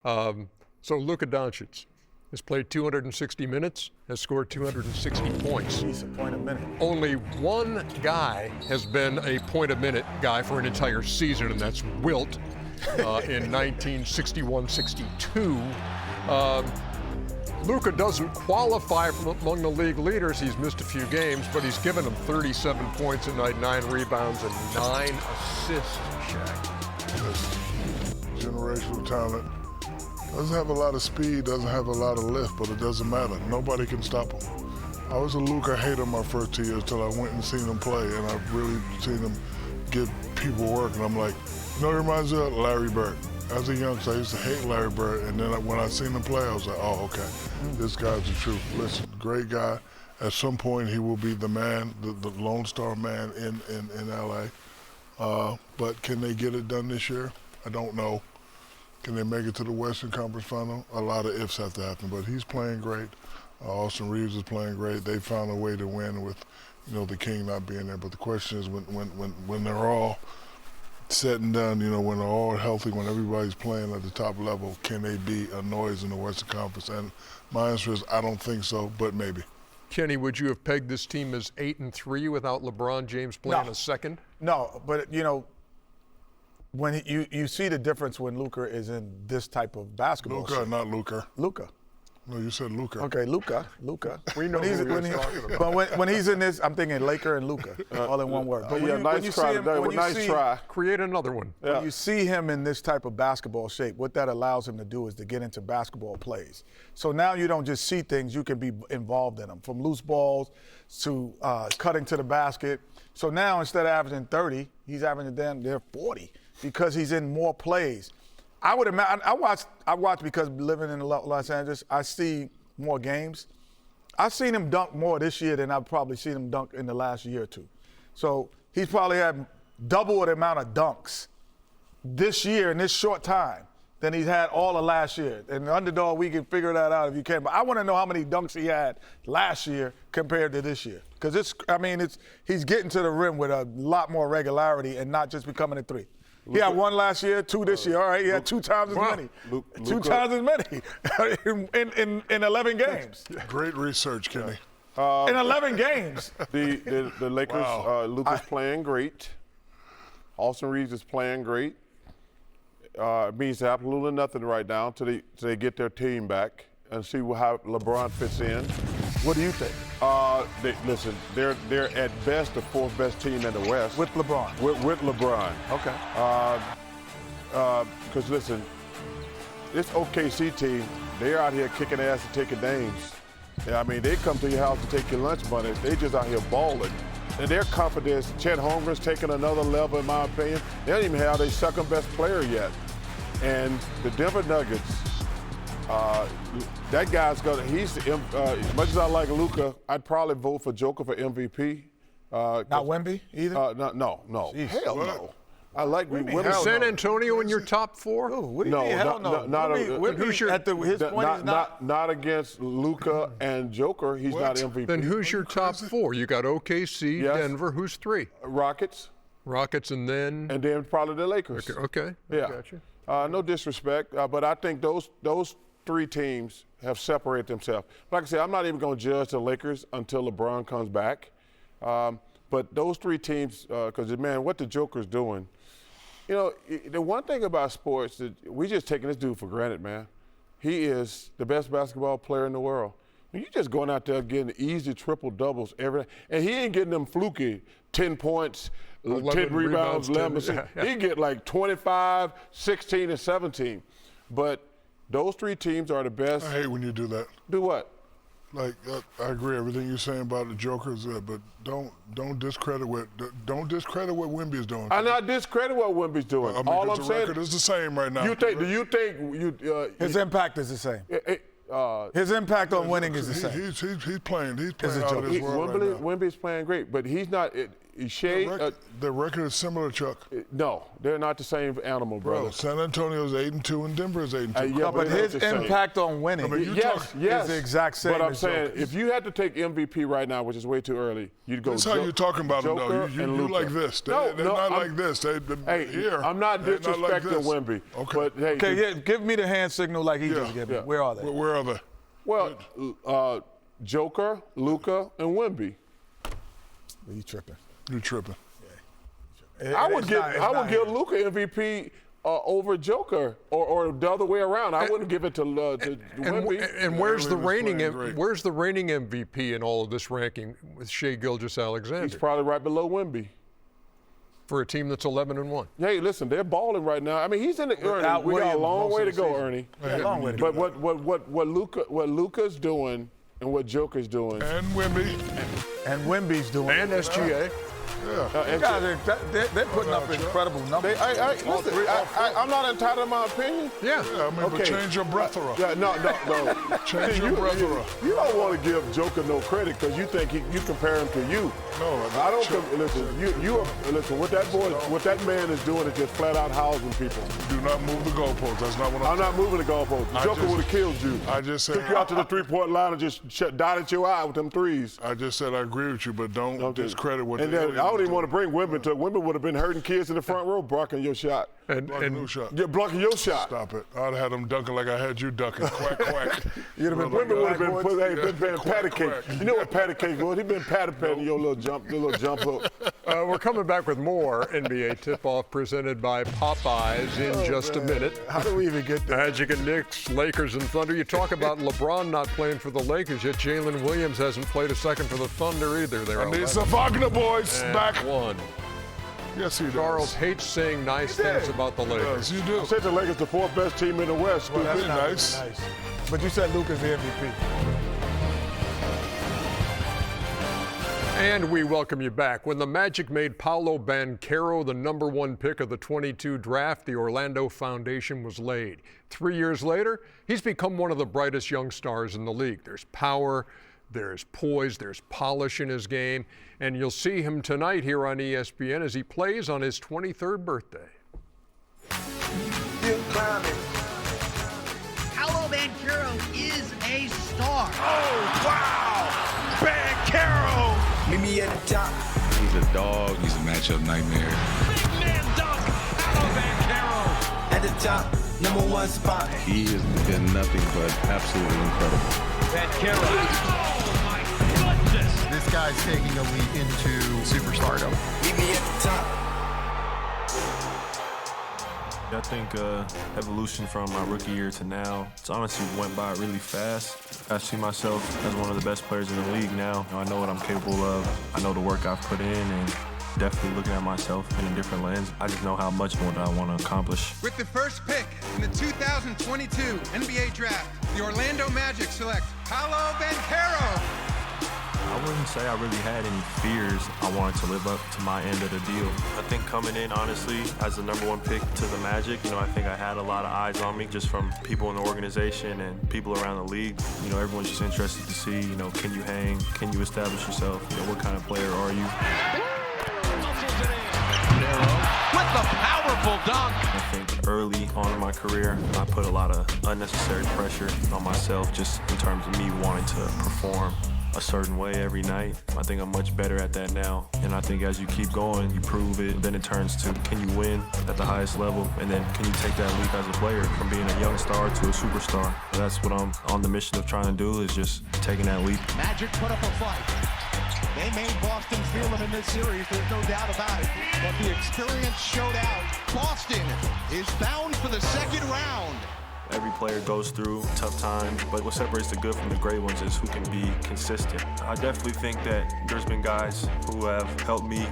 So Luka Doncic has played 260 minutes, has scored 260 points. He's a point a minute. Only one guy has been a point-a-minute guy for an entire season, and that's Wilt in 1961-62. Luka doesn't qualify from among the league leaders. He's missed a few games, but he's given them 37 points a night, 9 rebounds, and 9 assists, Shaq. Generational talent. Doesn't have a lot of speed, doesn't have a lot of lift, but it doesn't matter. Nobody can stop him. I was a Luka hater my first 2 years till I went and seen him play, and I've really seen him give people work, and I'm like, you know, it reminds me of Larry Bird. As a youngster, I used to hate Larry Bird, and then when I seen him play, I was like, oh, okay, this guy's the truth. Listen, great guy. At some point, he will be the man, the Lone Star man in L.A. But can they get it done this year? I don't know. Can they make it to the Western Conference Final? A lot of ifs have to happen, but he's playing great. Austin Reeves is playing great. They found a way to win with, you know, the King not being there. But the question is, when they're all said and done, you know, when they're all healthy, when everybody's playing at the top level, can they be a noise in the Western Conference? And my answer is, I don't think so, but maybe. Kenny, would you have pegged this team as 8-3 without LeBron James playing a second? No, but you know, when you see the difference when Luka is in this type of basketball. Luka, not Luka. Luka. No, you said Luka. Okay, Luka. We know who we're talking about. But when he's in this, I'm thinking Laker and Luka, all in one word. But nice try. Create another one. Yeah. When you see him in this type of basketball shape, what that allows him to do is to get into basketball plays. So now you don't just see things, you can be involved in them, from loose balls to cutting to the basket. So now instead of averaging 30, he's averaging down there 40 because he's in more plays. I would imagine. I watch because living in Los Angeles, I see more games. I've seen him dunk more this year than I've probably seen him dunk in the last year or two. So he's probably had double the amount of dunks this year in this short time than he's had all of last year. And the underdog, we can figure that out if you can. But I want to know how many dunks he had last year compared to this year, because he's getting to the rim with a lot more regularity and not just becoming a three. He had 1 last year, 2 this year. All right, he had 2 times as many. 2 times as many in 11 games. Great research, Kenny. In 11 games. The Lakers, wow. Luka's playing great. Austin Reeves is playing great. It means absolutely nothing right now till they get their team back and see how LeBron fits in. What do you think? Listen, they're at best the 4th best team in the West. With LeBron? With LeBron. Okay. Because listen, this OKC team, they're out here kicking ass and taking names. I mean, they come to your house to take your lunch money. They just out here balling. And their confidence, Chet Holmgren's taking another level, in my opinion. They don't even have their 2nd best player yet. And the Denver Nuggets, that guy's as much as I like Luka, I'd probably vote for Joker for MVP. Not Wemby either? No. Jeez. Hell no. I like Wemby. San Antonio in your top 4? Ooh, what do you mean? Hell no. Not against Luka and Joker. He's not MVP. Then who's your top 4? You got OKC, yes. Denver. Who's 3? Rockets, and then probably the Lakers. Okay. Yeah. Gotcha. No disrespect, but I think those 3 teams have separated themselves. Like I said, I'm not even going to judge the Lakers until LeBron comes back. But those 3 teams, because, man, what the Joker's doing, you know, the one thing about sports, that we just taking this dude for granted, man. He is the best basketball player in the world. You just going out there getting easy triple-doubles every day. And he ain't getting them fluky 10 points, 10 rebounds, 11. Yeah. He get like 25, 16, and 17. But those 3 teams are the best. I hate when you do that. Do what? Like, I agree everything you're saying about the Joker's, but don't discredit what Wemby is doing. I'm not discredit what Wemby's doing. I mean, all I'm the saying record is the same right now. Do you think his impact is the same? His impact on winning is the same. He's playing out of his world right now. Wemby's playing great, but he's not. Their record is similar, Chuck. No, they're not the same animal, brother. Bro, San Antonio's 8-2 and Denver is 8-2. Yeah, but his impact on winning yes, is the exact same. But I'm as saying, Jokic. if you had to take MVP right now, which is way too early, you'd go. That's how you're talking about them, though. Joker You and Luka. like this. They're not like this. Here. I'm not disrespecting Wemby. Okay. But hey, Okay, yeah, give me the hand signal like he just gave me. Yeah. Where are they? Where are they? Well, Joker, Luka, and Wemby. You tripping? You're tripping. I would give Luka MVP over Joker, or the other way around. I wouldn't give it to Wemby. And where's the reigning great. where's the reigning MVP in all of this ranking with Shai Gilgeous-Alexander? He's probably right below Wemby. For a team that's 11-1. Hey, listen, they're balling right now. I mean, he's in the Ernie. We got a long way to go, Ernie. Yeah, long way to go. But what Luka's doing and what Joker's doing, And Wemby. And Wemby's doing And SGA. You guys they're putting up incredible numbers. Listen, I'm not entitled to my opinion. Yeah. I mean, but change your breathera. Yeah, no. Change your breathera. You don't want to give Joker no credit because you think you compare him to you. No, I don't. Listen. What that man is doing is just flat out housing people. Do not move the goalposts. That's not what I'm not moving the goalposts. Joker would have killed you. I just said. Took you out to the 3-point line and just dotted your eye with them threes. I just said I agree with you, but don't discredit what And they then I don't even want to bring women to it. Women would have been hurting kids in the front row blocking your shot. blocking your shot. Yeah, blocking your shot. Stop it. I'd have had them dunking like I had you ducking. Quack, quack. You'd have been women would have been playing patty cake. You know what patty cake was? He been patty your little jump hook. We're coming back with more NBA tip-off presented by Popeyes in just a minute. How do we even get there? Magic and Knicks, Lakers and Thunder. You talk about LeBron not playing for the Lakers, yet Jalen Williams hasn't played a second for the Thunder either. They're And it's the Wagner boys back. one. Yes, he does. Charles hates saying nice things about the Lakers. Yes, you do. I said the Lakers the fourth best team in the West. Well, that's Pretty not nice. But you said Luka's the MVP. And we welcome you back. When the Magic made Paolo Banchero the #1 pick of the 22 draft, the Orlando foundation was laid. 3 years later, he's become one of the brightest young stars in the league. There's power, there's poise, there's polish in his game, and you'll see him tonight here on ESPN as he plays on his 23rd birthday. Paolo Banchero is a star. Oh, wow! Banchero! Meet me at the top. He's a dog. He's a matchup nightmare. Big man dunk! Paolo Banchero! At the top, #1 spot. He has been nothing but absolutely incredible. Banchero! Oh, my goodness! This guy's taking a leap into superstardom. Meet me at the top. I think evolution from my rookie year to now, it's honestly went by really fast. I see myself as one of the best players in the league now. I know what I'm capable of. I know the work I've put in, and definitely looking at myself in a different lens. I just know how much more that I want to accomplish. With the first pick in the 2022 NBA Draft, the Orlando Magic select Paolo Banchero. I wouldn't say I really had any fears. I wanted to live up to my end of the deal. I think coming in, honestly, as the #1 pick to the Magic, I think I had a lot of eyes on me just from people in the organization and people around the league. Everyone's just interested to see, can you hang? Can you establish yourself? What kind of player are you? With the powerful dunk! I think early on in my career, I put a lot of unnecessary pressure on myself just in terms of me wanting to perform a certain way every night. I think I'm much better at that now. And I think as you keep going, you prove it. Then it turns to, can you win at the highest level? And then can you take that leap as a player from being a young star to a superstar? That's what I'm on the mission of trying to do, is just taking that leap. Magic put up a fight. They made Boston feel it in this series, there's no doubt about it. But the experience showed out. Boston is bound for the second round. Every player goes through tough times, but what separates the good from the great ones is who can be consistent. I definitely think that there's been guys who have helped me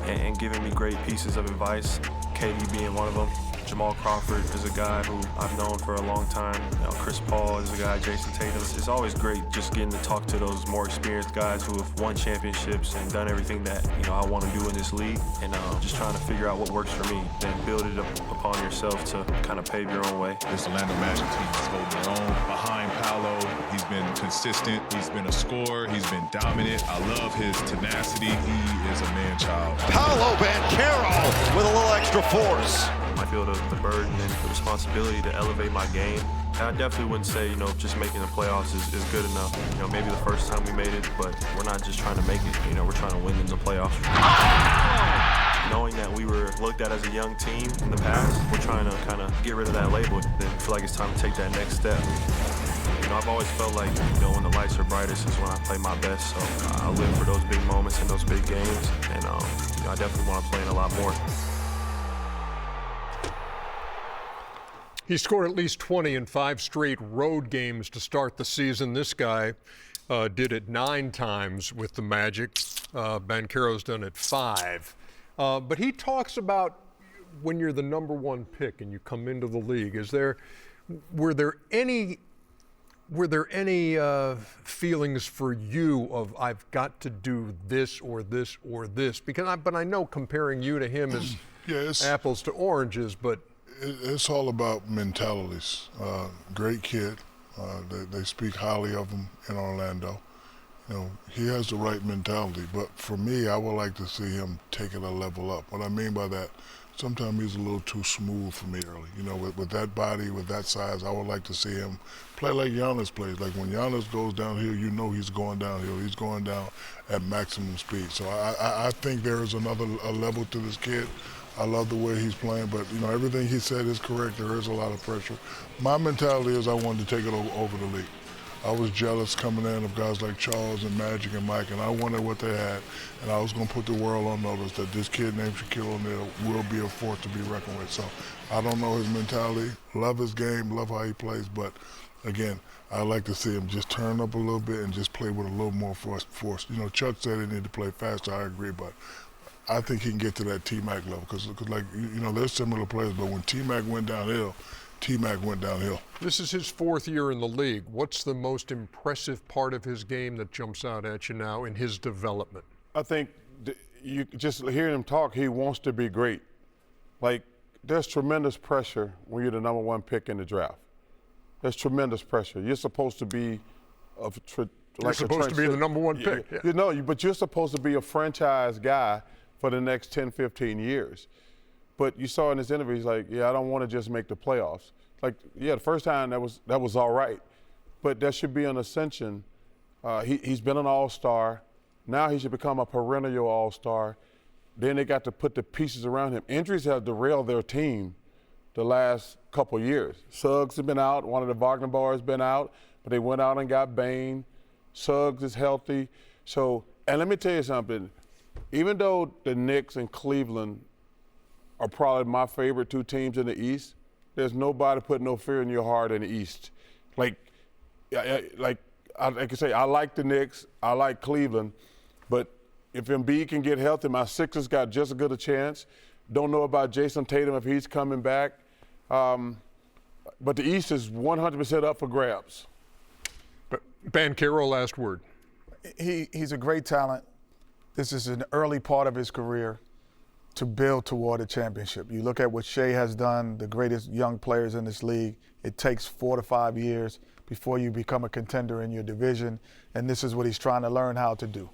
and given me great pieces of advice, KD being one of them. Jamal Crawford is a guy who I've known for a long time. Chris Paul is a guy, Jason Tatum. It's always great just getting to talk to those more experienced guys who have won championships and done everything that I want to do in this league, and just trying to figure out what works for me, then build it upon yourself to kind of pave your own way. This Orlando Magic team is holding their own behind Paolo. He's been consistent. He's been a scorer. He's been dominant. I love his tenacity. He is a man-child. Paolo Banchero with a little extra force. I feel the burden and the responsibility to elevate my game. And I definitely wouldn't say, just making the playoffs is good enough. Maybe the first time we made it, but we're not just trying to make it. We're trying to win in the playoffs. Knowing that we were looked at as a young team in the past, we're trying to kind of get rid of that label and feel like it's time to take that next step. I've always felt like, when the lights are brightest is when I play my best. So I live for those big moments and those big games, and I definitely want to play in a lot more. He scored at least 20 in 5 straight road games to start the season. This guy did it 9 times with the Magic. Banchero's done it 5. But he talks about when you're the number 1 pick and you come into the league. Were there any feelings for you of I've got to do this or this or this? But I know comparing you to him is apples to oranges, but it's all about mentalities. Great kid. They speak highly of him in Orlando. He has the right mentality. But for me, I would like to see him take it a level up. What I mean by that, sometimes he's a little too smooth for me early. With that body, with that size, I would like to see him play like Giannis plays. Like when Giannis goes downhill, he's going downhill. He's going down at maximum speed. So I think there is a level to this kid. I love the way he's playing, but everything he said is correct. There is a lot of pressure. My mentality is I wanted to take it over the league. I was jealous coming in of guys like Charles and Magic and Mike, and I wanted what they had, and I was going to put the world on notice that this kid named Shaquille O'Neal will be a force to be reckoned with. So I don't know his mentality, love his game, love how he plays, but again, I like to see him just turn up a little bit and just play with a little more force. Chuck said he needed to play faster, I agree, but I think he can get to that T-Mac level because there's similar players, but when T-Mac went downhill, T-Mac wwent downhill. This is his 4th year in the league. What's the most impressive part of his game that jumps out at you now in his development? I think you just hearing him talk, he wants to be great. Like, there's tremendous pressure when you're the number 1 pick in the draft. There's tremendous pressure. You're supposed to be you're supposed to be the number 1 pick. Yeah. But you're supposed to be a franchise guy for the next 10, 15 years. But you saw in his interview, he's like, I don't want to just make the playoffs. Like, the first time that was all right. But there should be an ascension. He's been an all-star. Now he should become a perennial all-star. Then they got to put the pieces around him. Injuries have derailed their team the last couple years. Suggs has been out. One of the Wagner bars has been out. But they went out and got Bain. Suggs is healthy. And let me tell you something. Even though the Knicks and Cleveland are probably my favorite 2 teams in the East, there's nobody put no fear in your heart in the East. Like I can say, I like the Knicks, I like Cleveland, but if Embiid can get healthy, my Sixers got just as good a chance. Don't know about Jason Tatum if he's coming back. But the East is 100% up for grabs. But Banchero, last word. He's a great talent. This is an early part of his career to build toward a championship. You look at what Shea has done, the greatest young players in this league. It takes 4 to 5 years before you become a contender in your division, and this is what he's trying to learn how to do.